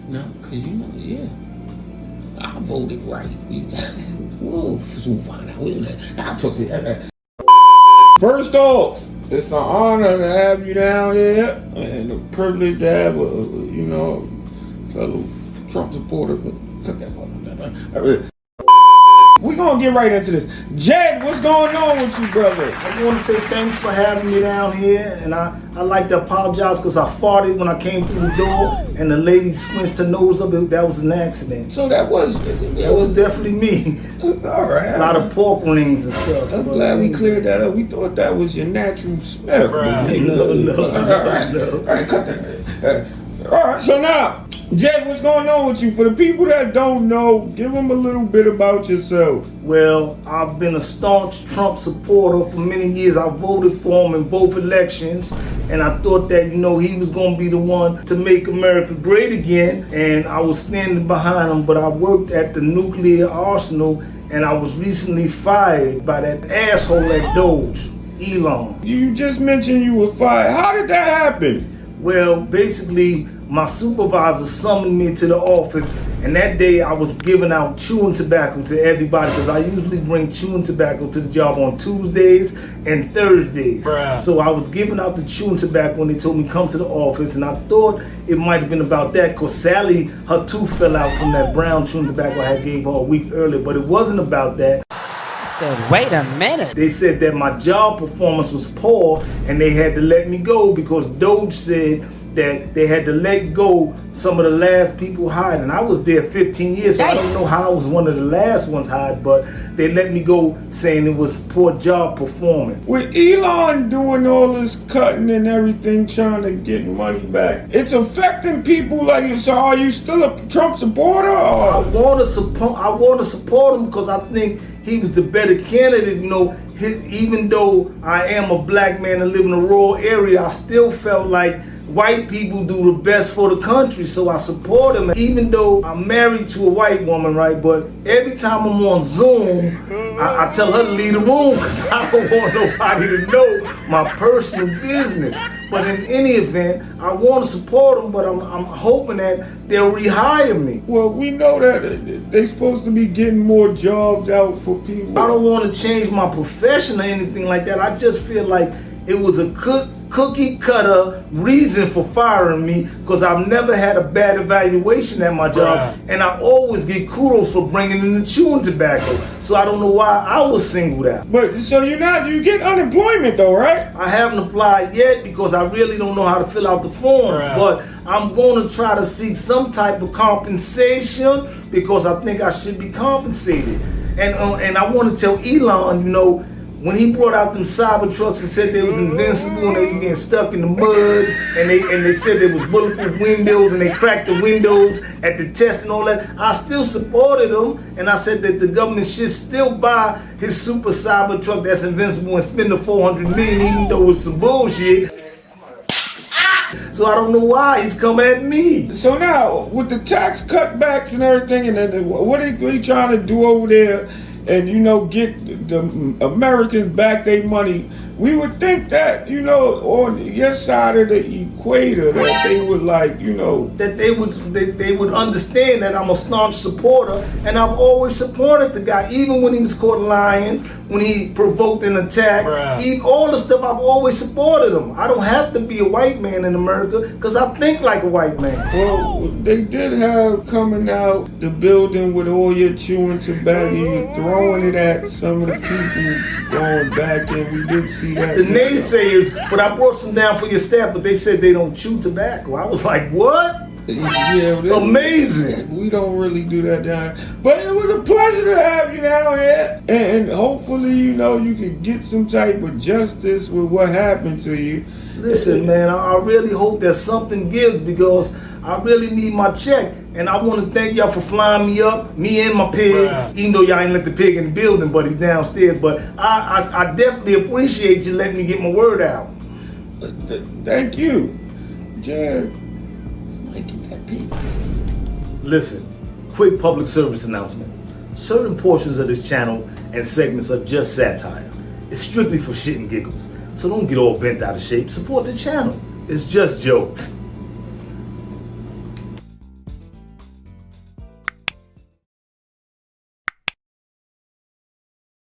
No, because you know, yeah. I voted right. We'll soon find out. I'll talk to you. First off, it's an honor to have you down here and a privilege to have a fellow Trump supporter. Cut that part. We're going to get right into this. Jedd, what's going on with you, brother? I want to say thanks for having me down here, and I like to apologize because I farted when I came through the door, and the lady squinched her nose up. That was an accident. So that was definitely me. All right. A lot of pork rings and stuff. I'm glad we cleared that up. We thought that was your natural smell. No. All right, cut that. All right, so now, Jedd, what's going on with you? For the people that don't know, give them a little bit about yourself. Well, I've been a staunch Trump supporter for many years. I voted for him in both elections, and I thought that, he was going to be the one to make America great again, and I was standing behind him, but I worked at the nuclear arsenal, and I was recently fired by that asshole at Doge, Elon. You just mentioned you were fired. How did that happen? Well, basically, my supervisor summoned me to the office, and that day I was giving out chewing tobacco to everybody because I usually bring chewing tobacco to the job on Tuesdays and Thursdays. So I was giving out the chewing tobacco, and they told me come to the office, and I thought it might have been about that because Sally, her tooth fell out from that brown chewing tobacco I had gave her a week earlier, but it wasn't about that. I said, wait a minute. They said that my job performance was poor and they had to let me go because Doge said that they had to let go some of the last people hired, and I was there 15 years, so I don't know how I was one of the last ones hired, but they let me go saying it was poor job performance. With Elon doing all this cutting and everything, trying to get money back, it's affecting people like you. So are you still a Trump supporter? Or? I want to support him because I think he was the better candidate. Even though I am a black man and live in a rural area, I still felt like white people do the best for the country, so I support him. Even though I'm married to a white woman, right? But every time I'm on Zoom, I tell her to leave the room because I don't want nobody to know my personal business. But in any event, I want to support them, but I'm hoping that they'll rehire me. Well, we know that they're supposed to be getting more jobs out for people. I don't want to change my profession or anything like that. I just feel like it was a cookie cutter reason for firing me because I've never had a bad evaluation at my job, and I always get kudos for bringing in the chewing tobacco. So I don't know why I was singled out. But so you get unemployment though, right? I haven't applied yet because I really don't know how to fill out the forms, but I'm going to try to seek some type of compensation because I think I should be compensated. And I want to tell Elon, when he brought out them cyber trucks and said they was invincible and they was getting stuck in the mud and they said there was bulletproof windows and they cracked the windows at the test and all that, I still supported him, and I said that the government should still buy his super cyber truck that's invincible and spend the $400 million even though it's some bullshit. So I don't know why he's coming at me. So now, with the tax cutbacks and everything, and then what are you trying to do over there and, get the Americans back their money? We would think that, on your side of the equator, that they would that they would understand that I'm a staunch supporter, and I've always supported the guy, even when he was caught lying, when he provoked an attack, all the stuff, I've always supported him. I don't have to be a white man in America because I think like a white man. Well, they did have coming out the building with all your chewing tobacco, you throwing it at some of the people going back, and we did see that. The naysayers, but I brought some down for your staff, but they said they don't chew tobacco. I was like, what? Yeah, amazing. We don't really do that down here. But it was a pleasure to have you down here. And hopefully, you can get some type of justice with what happened to you. Listen, man, I really hope that something gives because I really need my check. And I want to thank y'all for flying me up, me and my pig, even though y'all ain't let the pig in the building, but he's downstairs. But I definitely appreciate you letting me get my word out. Thank you. Jedd. Listen, quick public service announcement. Certain portions of this channel and segments are just satire. It's strictly for shit and giggles. So don't get all bent out of shape. Support the channel. It's just jokes.